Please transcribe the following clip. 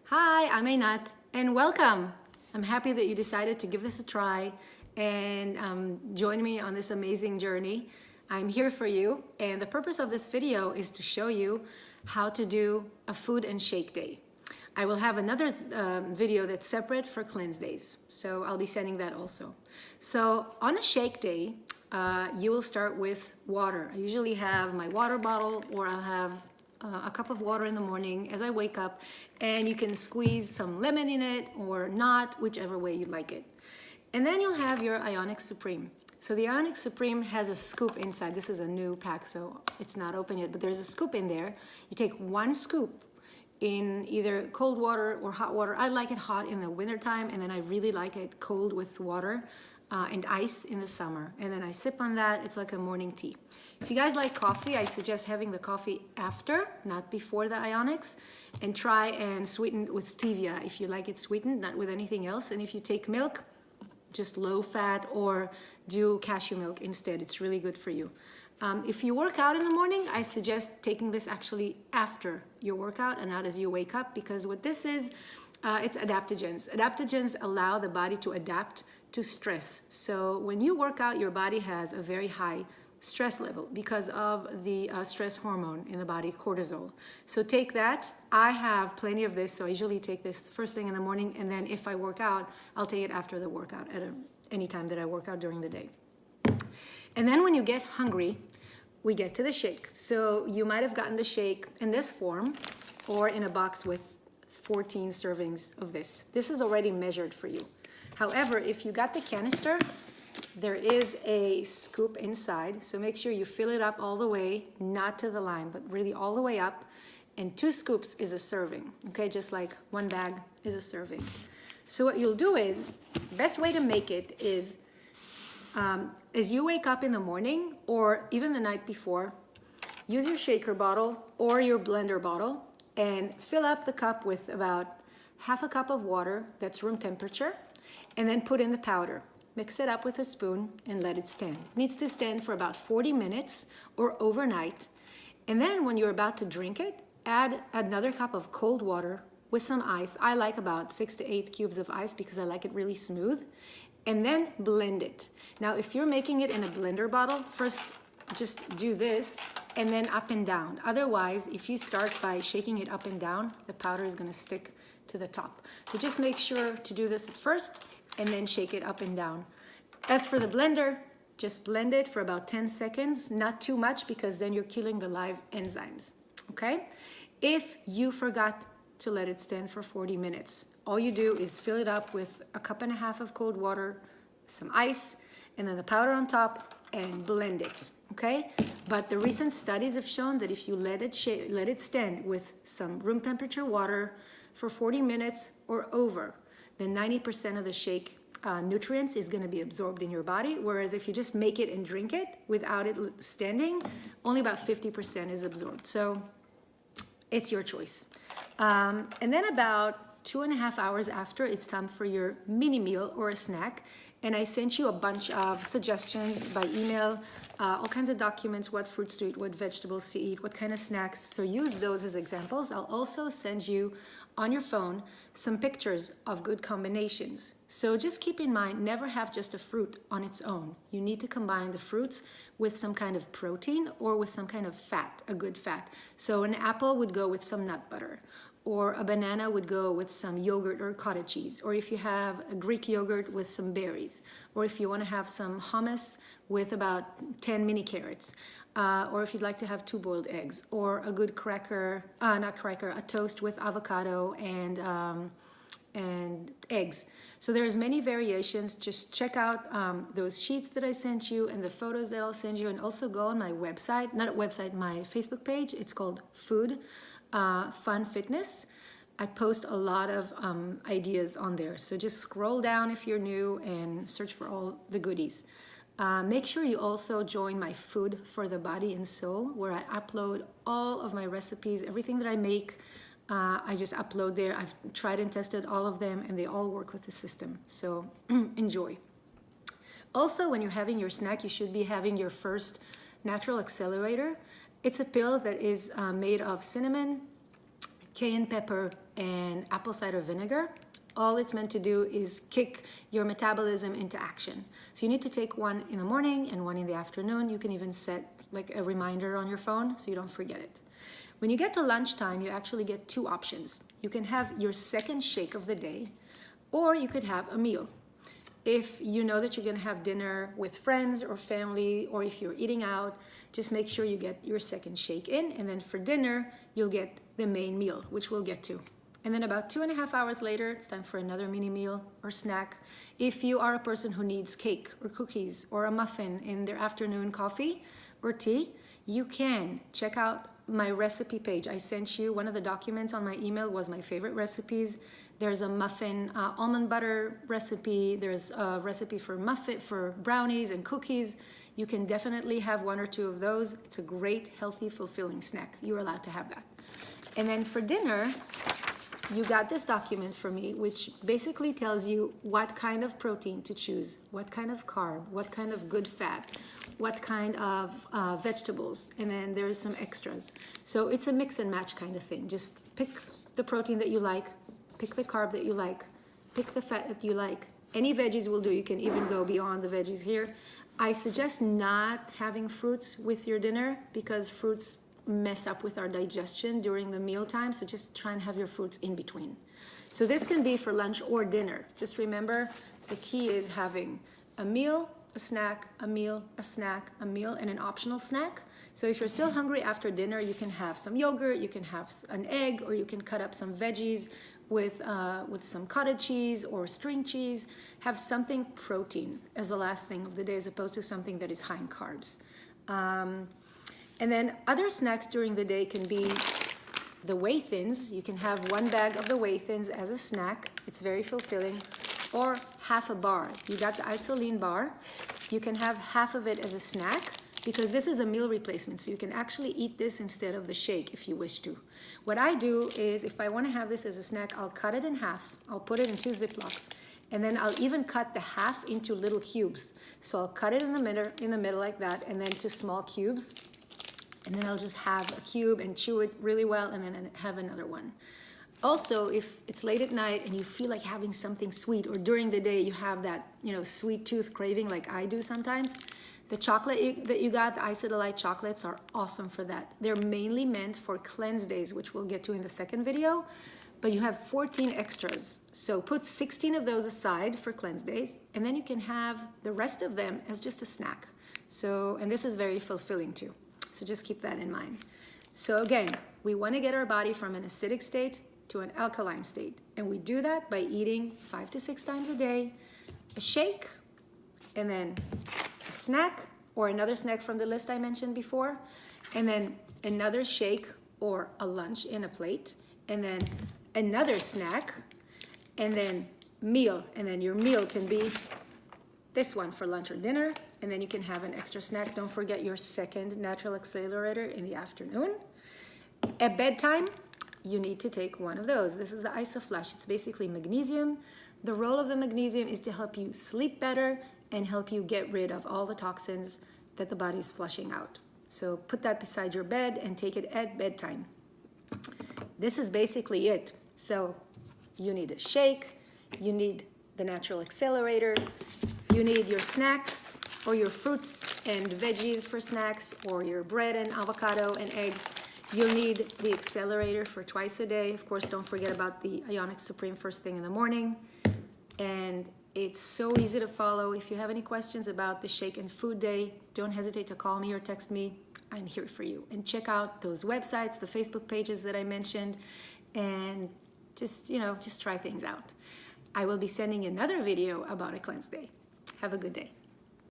Hi, I'm Einat, and welcome. I'm happy that you decided to give this a try and join me on this amazing journey. I'm here for you, and the purpose of this video is to show you how to do a food and shake day. I will have another video that's separate for cleanse days, so I'll be sending that also. So on a shake day, you will start with water. I usually have my water bottle, or I'll have a cup of water in the morning as I wake up, and you can squeeze some lemon in it or not, whichever way you like it. And then you'll have your Isagenix Supreme. So the Isagenix Supreme has a scoop inside. This is a new pack, so it's not open yet, but there's a scoop in there. You take one scoop in either cold water or hot water. I like it hot in the wintertime, and then I really like it cold with water and ice in the summer. And then I sip on that. It's like a morning tea. If you guys like coffee, I suggest having the coffee after, not before the Isagenix, and try and sweeten it with stevia if you like it sweetened, not with anything else. And if you take milk, just low fat, or do cashew milk instead. It's really good for you. If you work out in the morning, I suggest taking this actually after your workout and not as you wake up, because what this is, it's adaptogens. Adaptogens allow the body to adapt to stress. So when you work out, your body has a very high stress level because of the stress hormone in the body, cortisol. So take that. I have plenty of this, so I usually take this first thing in the morning, and then if I work out, I'll take it after the workout at any time that I work out during the day. And then when you get hungry, we get to the shake. So you might have gotten the shake in this form or in a box with 14 servings of this. This is already measured for you. However, if you got the canister, there is a scoop inside, so make sure you fill it up all the way, not to the line, but really all the way up, and 2 scoops is a serving, okay? Just like 1 bag is a serving. So what you'll do is, best way to make it is, as you wake up in the morning, or even the night before, use your shaker bottle or your blender bottle, and fill up the cup with about half a cup of water that's room temperature, and then put in the powder. Mix it up with a spoon and let it stand. It needs to stand for about 40 minutes or overnight. And then when you're about to drink it, add another cup of cold water with some ice. I like about 6 to 8 cubes of ice because I like it really smooth. And then blend it. Now, if you're making it in a blender bottle, first just do this and then up and down. Otherwise, if you start by shaking it up and down, the powder is gonna stick to the top. So just make sure to do this at first and then shake it up and down. As for the blender, just blend it for about 10 seconds, not too much, because then you're killing the live enzymes, okay? If you forgot to let it stand for 40 minutes, all you do is fill it up with a cup and a half of cold water, some ice, and then the powder on top, and blend it, okay? But the recent studies have shown that if you let it stand with some room temperature water for 40 minutes or over, then 90% of the shake nutrients is going to be absorbed in your body, whereas if you just make it and drink it without it standing, only about 50% is absorbed. So it's your choice. And then about 2.5 hours after, it's time for your mini meal or a snack. And I sent you a bunch of suggestions by email, all kinds of documents, what fruits to eat, what vegetables to eat, what kind of snacks. So use those as examples. I'll also send you on your phone some pictures of good combinations. So just keep in mind, never have just a fruit on its own. You need to combine the fruits with some kind of protein or with some kind of fat, a good fat. So an apple would go with some nut butter, or a banana would go with some yogurt or cottage cheese, or if you have a Greek yogurt with some berries, or if you want to have some hummus with about 10 mini carrots, or if you'd like to have 2 boiled eggs, or a good a toast with avocado and eggs. So there's many variations. Just check out those sheets that I sent you and the photos that I'll send you, and also go on my website, my Facebook page. It's called Food Fun Fitness. I post a lot of ideas on there. So just scroll down if you're new and search for all the goodies. Make sure you also join my Food for the Body and Soul, where I upload all of my recipes, everything that I make. I just upload there. I've tried and tested all of them, and they all work with the system. So enjoy. Also, when you're having your snack, you should be having your first natural accelerator. It's a pill that is made of cinnamon, cayenne pepper, and apple cider vinegar. All it's meant to do is kick your metabolism into action. So you need to take one in the morning and one in the afternoon. You can even set like a reminder on your phone so you don't forget it. When you get to lunchtime, you actually get two options. You can have your second shake of the day, or you could have a meal. If you know that you're gonna have dinner with friends or family, or if you're eating out, just make sure you get your second shake in, and then for dinner, you'll get the main meal, which we'll get to. And then about 2.5 hours later, it's time for another mini meal or snack. If you are a person who needs cake or cookies or a muffin in their afternoon coffee or tea, you can check out my recipe page. I sent you one of the documents on my email was my favorite recipes. There's a muffin almond butter recipe. There's a recipe for muffin, for brownies and cookies. You can definitely have one or two of those. It's a great, healthy, fulfilling snack. You're allowed to have that. And then for dinner, you got this document from me, which basically tells you what kind of protein to choose, what kind of carb, what kind of good fat, what kind of vegetables, and then there's some extras. So it's a mix and match kind of thing. Just pick the protein that you like, pick the carb that you like, pick the fat that you like. Any veggies will do. You can even go beyond the veggies here. I suggest not having fruits with your dinner because fruits mess up with our digestion during the meal time, so just try and have your fruits in between. So this can be for lunch or dinner. Just remember, the key is having a meal, a snack, a meal, a snack, a meal, and an optional snack. So if you're still hungry after dinner, you can have some yogurt, you can have an egg, or you can cut up some veggies with some cottage cheese or string cheese. Have something protein as the last thing of the day as opposed to something that is high in carbs. And then other snacks during the day can be the whey thins. You can have one bag of the whey thins as a snack. It's very fulfilling. Or half a bar. You got the isoline bar. You can have half of it as a snack because this is a meal replacement. So you can actually eat this instead of the shake if you wish to. What I do is if I want to have this as a snack, I'll cut it in half. I'll put it in 2 Ziplocs. And then I'll even cut the half into little cubes. So I'll cut it in the middle like that, and then to small cubes. And then I'll just have a cube and chew it really well and then have another one. Also, if it's late at night and you feel like having something sweet, or during the day you have that, sweet tooth craving like I do sometimes, the chocolate that you got, the Isagenix chocolates, are awesome for that. They're mainly meant for cleanse days, which we'll get to in the second video, but you have 14 extras. So put 16 of those aside for cleanse days, and then you can have the rest of them as just a snack. So, and this is very fulfilling too. So just keep that in mind. So again, we want to get our body from an acidic state to an alkaline state. And we do that by eating 5 to 6 times a day, a shake, and then a snack or another snack from the list I mentioned before, and then another shake or a lunch in a plate, and then another snack, and then meal. And then your meal can be this one for lunch or dinner, and then you can have an extra snack. Don't forget your second natural accelerator in the afternoon. At bedtime, you need to take one of those. This is the IsoFlush. It's basically magnesium. The role of the magnesium is to help you sleep better and help you get rid of all the toxins that the body's flushing out. So put that beside your bed and take it at bedtime. This is basically it. So you need a shake, you need the natural accelerator, you need your snacks or your fruits and veggies for snacks, or your bread and avocado and eggs. You'll need the accelerator for twice a day. Of course, don't forget about the Isagenix Supreme first thing in the morning. And it's so easy to follow. If you have any questions about the Shake and Food Day, don't hesitate to call me or text me. I'm here for you. And check out those websites, the Facebook pages that I mentioned, and just try things out. I will be sending another video about a cleanse day. Have a good day.